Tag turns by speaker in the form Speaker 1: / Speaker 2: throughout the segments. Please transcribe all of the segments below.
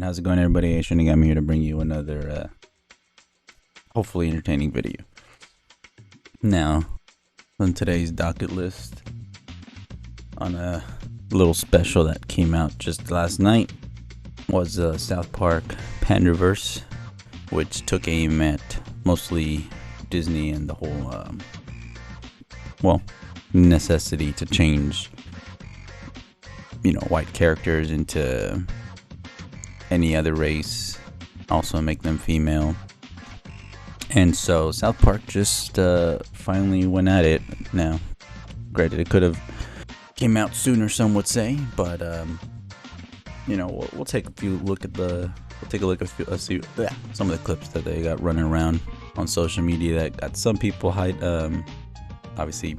Speaker 1: Alright, how's it going, everybody? I'm here to bring you another, hopefully entertaining video. Now, on today's docket list, on a little special that came out just last night, was SouthPark Panderverse, which took aim at mostly Disney and the whole, necessity to change, white characters into any other race, also make them female. And so SouthPark just finally went at it. Now, granted, it could have came out sooner, some would say, but we'll take a look at some of the clips that they got running around on social media that got some people obviously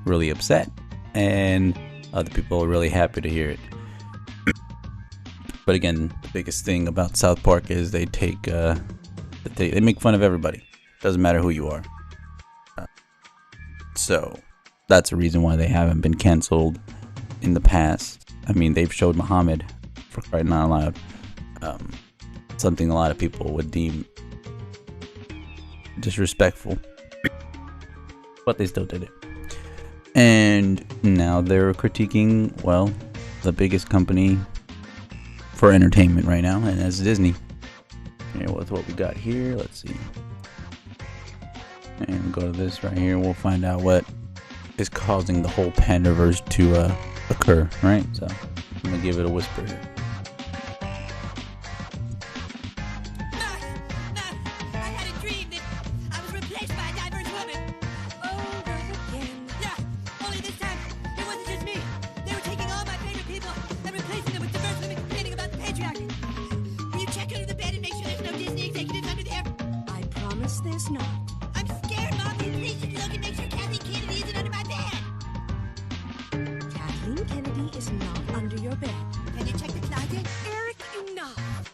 Speaker 1: really upset, and other people are really happy to hear it. But again, the biggest thing about SouthPark is they take they make fun of everybody. Doesn't matter who you are. So that's a reason why they haven't been canceled in the past. I mean, they've showed Muhammad, for crying out loud, something a lot of people would deem disrespectful, but they still did it. And now they're critiquing, the biggest company for entertainment right now, and that's Disney. With what we got here, let's see. And go to this right here. We'll find out what is causing the whole Panderverse to occur, right? So I'm gonna give it a whisper here.
Speaker 2: There's not. I'm scared, Mom. Please just look and make sure Kathleen Kennedy isn't under my bed. Kathleen Kennedy is not under your bed. Can you check the closet? Eric, enough.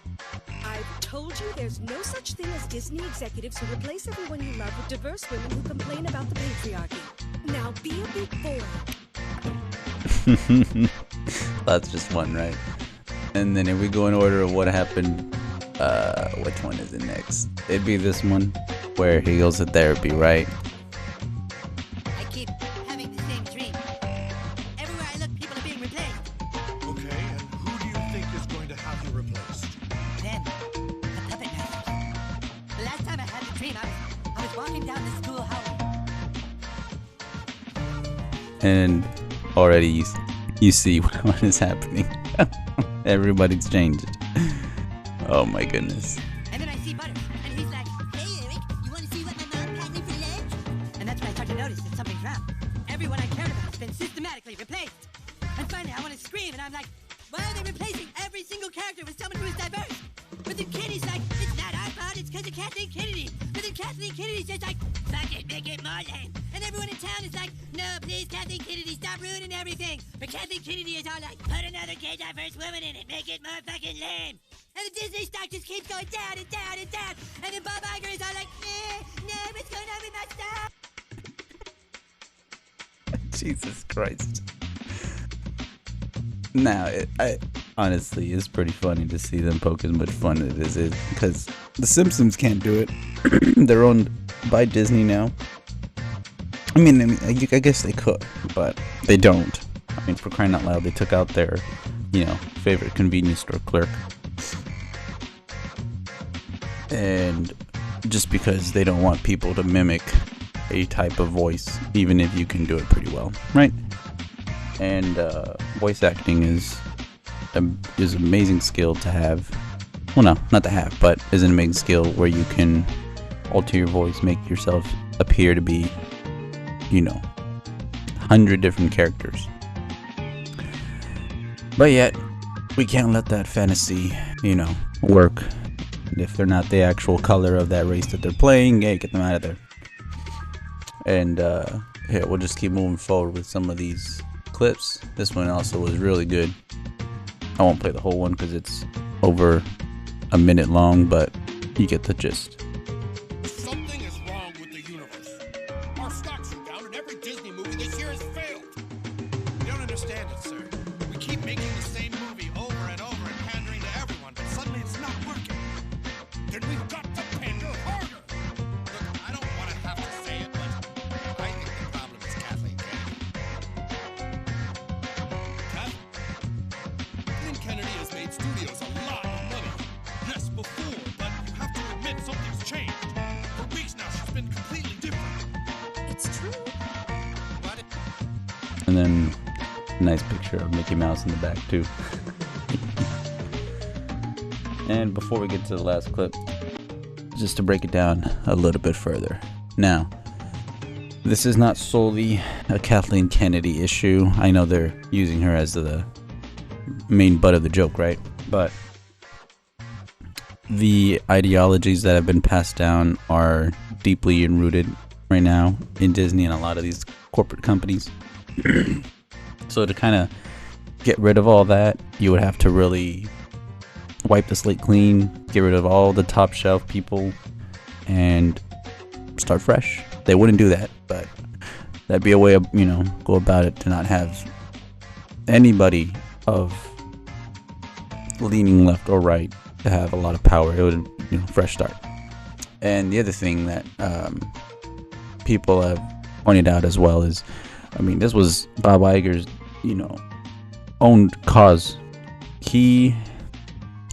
Speaker 2: I've told you there's no such thing as Disney executives who replace everyone you love with diverse women who complain about the patriarchy. Now be a big boy.
Speaker 1: That's just one, right? And then if we go in order of what happened, which one is it next? It'd be this one, where he goes to therapy, right?
Speaker 2: I keep having the same dream. Everywhere I look, people are being replaced.
Speaker 3: Okay, and who do you think is going to have you replaced?
Speaker 2: Them, the puppet masters. The last time I had the dream, I was walking down the school hallway.
Speaker 1: And already you see what is happening. Everybody's changed. Oh my goodness.
Speaker 2: And then I see Butter, and he's like, "Hey Eric, you want to see what my mom packed me for lunch?" And that's when I start to notice that something's wrong. Everyone I cared about has been systematically replaced. And finally I want to scream, and I'm like, why are they replacing every single character with someone who is diverse? But then Kenny's like, it's not our fault, it's because of Kathleen Kennedy. But then Kathleen Kennedy's just like, fuck it, make it more lame. And everyone in town is like, no, please, Kathleen Kennedy, stop ruining everything. But Kathleen Kennedy is all like, put another gay diverse woman in it, make it more fucking lame. And the Disney stock just keeps going down and down and down. And then Bob Iger is all like, no, what's going on with my stock?
Speaker 1: Jesus Christ. Now, I honestly, it's pretty funny to see them poke as much fun as it is, because the Simpsons can't do it. They're owned by Disney now. I mean, I guess they could, but they don't. I mean, for crying out loud, they took out their, favorite convenience store clerk. And just because they don't want people to mimic a type of voice, even if you can do it pretty well, right? And voice acting is an amazing skill to have. Well, no, not to have, but is an amazing skill where you can alter your voice, make yourself appear to be, 100 different characters. But yet, we can't let that fantasy, work. If they're not the actual color of that race that they're playing, hey, get them out of there. And we'll just keep moving forward with some of these clips. This one also was really good. I won't play the whole one because it's over a minute long, but you get the gist.
Speaker 3: Something is wrong with the universe. Our stocks are down, and every Disney movie this year has failed. You don't understand it, sir. We keep making the same movie over and over and pandering to everyone, but suddenly it's Something's changed. For weeks now, she's been completely different.
Speaker 4: It's true.
Speaker 3: What?
Speaker 1: And then a nice picture of Mickey Mouse in the back too. And before we get to the last clip, just to break it down a little bit further. Now, this is not solely a Kathleen Kennedy issue. I know they're using her as the main butt of the joke, right? But the ideologies that have been passed down are deeply enrooted right now in Disney and a lot of these corporate companies. So to kind of get rid of all that, you would have to really wipe the slate clean, get rid of all the top shelf people, and start fresh. They wouldn't do that, but that'd be a way of, go about it, to not have anybody of leaning left or right to have a lot of power. It would, fresh start. And the other thing that people have pointed out as well is, this was Bob Iger's, owned cause. He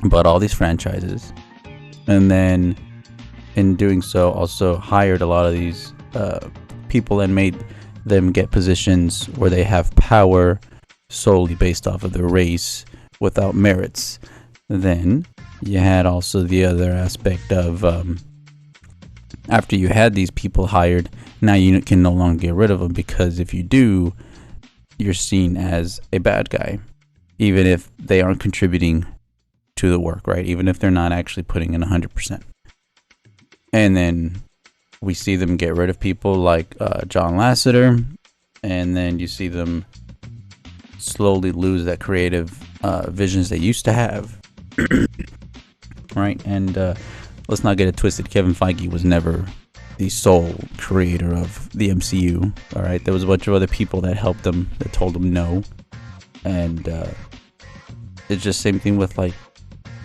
Speaker 1: bought all these franchises, and then in doing so also hired a lot of these people and made them get positions where they have power solely based off of their race without merits. Then you had also the other aspect of after you had these people hired, now you can no longer get rid of them, because if you do, you're seen as a bad guy, even if they aren't contributing to the work, right? Even if they're not actually putting in 100%. And then we see them get rid of people like John Lasseter, and then you see them slowly lose that creative visions they used to have. Right? And let's not get it twisted. Kevin Feige was never the sole creator of the MCU. All right, there was a bunch of other people that helped them, that told them no. And it's just same thing with like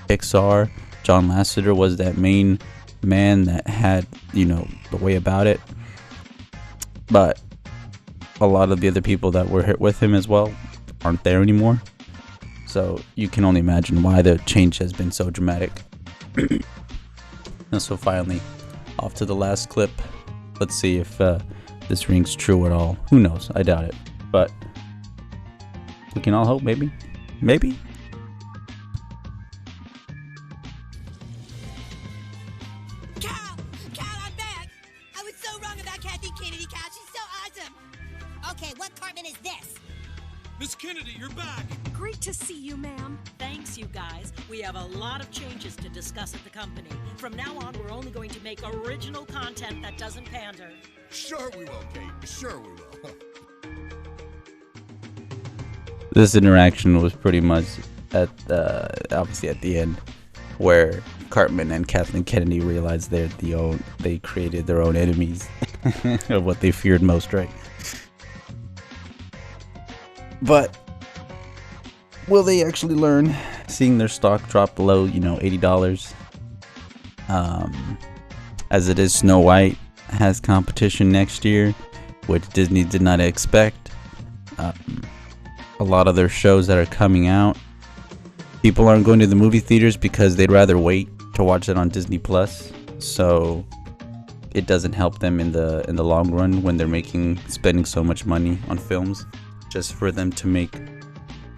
Speaker 1: Pixar. John Lasseter was that main man that had, the way about it. But a lot of the other people that were hit with him as well aren't there anymore. So you can only imagine why the change has been so dramatic. And so finally, off to the last clip. Let's see if this rings true at all. Who knows? I doubt it. But we can all hope, maybe. Maybe.
Speaker 2: Cal, I'm back. I was so wrong about Kathy Kennedy, Cal. She's so awesome. Okay, what Cartman is this?
Speaker 3: Miss Kennedy, you're back.
Speaker 4: Great to see you, ma'am.
Speaker 5: Thanks, you guys. We have a lot of changes to discuss at the company. From now on, we're only going to make original content that doesn't pander.
Speaker 3: Sure we will, Kate. Sure we will.
Speaker 1: This interaction was pretty much at obviously at the end, where Cartman and Kathleen Kennedy realized they created their own enemies of what they feared most, right? But will they actually learn, seeing their stock drop below, $80? As it is, Snow White has competition next year, which Disney did not expect. A lot of their shows that are coming out, people aren't going to the movie theaters because they'd rather wait to watch it on Disney Plus. So it doesn't help them in the long run when they're spending so much money on films just for them to make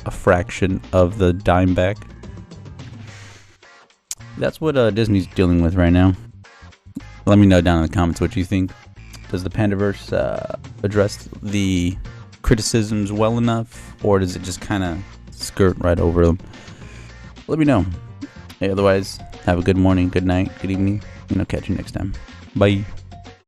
Speaker 1: a fraction of the dime back. That's what Disney's dealing with right now. Let me know down in the comments what you think. Does the Panderverse address the criticisms well enough, or does it just kind of skirt right over them? Let me know. Hey, otherwise, have a good morning, good night, good evening, and I'll catch you next time. Bye.